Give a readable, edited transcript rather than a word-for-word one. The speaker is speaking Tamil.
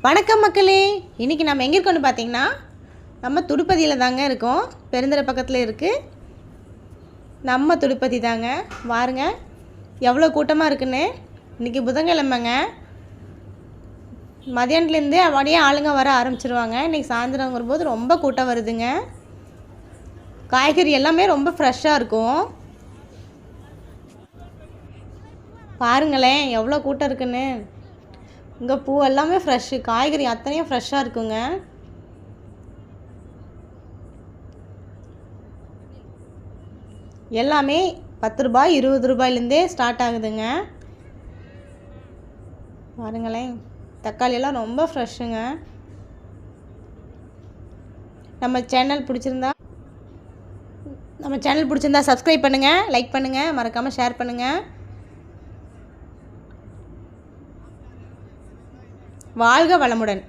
வணக்கம் மக்களே. இன்றைக்கி நம்ம எங்கே இருக்கோன்னு பார்த்தீங்கன்னா நம்ம துடுப்பதியில் தாங்க இருக்கோம். பெருந்தரை பக்கத்தில் இருக்குது நம்ம துடுப்பதி தாங்க. பாருங்க எவ்வளோ கூட்டமாக இருக்குன்னு. இன்றைக்கி புதன்கிழமைங்க. மதியானத்துலேருந்தே அப்படியே ஆளுங்க வர ஆரம்பிச்சிருவாங்க. இன்றைக்கி சாயந்தரம் வரும்போது ரொம்ப கூட்டம் வருதுங்க. காய்கறி எல்லாமே ரொம்ப ஃப்ரெஷ்ஷாக இருக்கும். பாருங்களேன் எவ்வளோ கூட்டம் இருக்குன்னு. இங்கே பூ எல்லாமே ஃப்ரெஷ்ஷு, காய்கறி அத்தனையும் ஃப்ரெஷ்ஷாக இருக்குங்க. எல்லாமே 10 ரூபாய் 20 ரூபாயிலேருந்தே ஸ்டார்ட் ஆகுதுங்க. பாருங்களேன் தக்காளி எல்லாம் ரொம்ப ஃப்ரெஷ்ஷுங்க. நம்ம சேனல் பிடிச்சிருந்தா சப்ஸ்கிரைப் பண்ணுங்கள், லைக் பண்ணுங்கள், மறக்காமல் ஷேர் பண்ணுங்கள். வாழ்க வளமுடன்.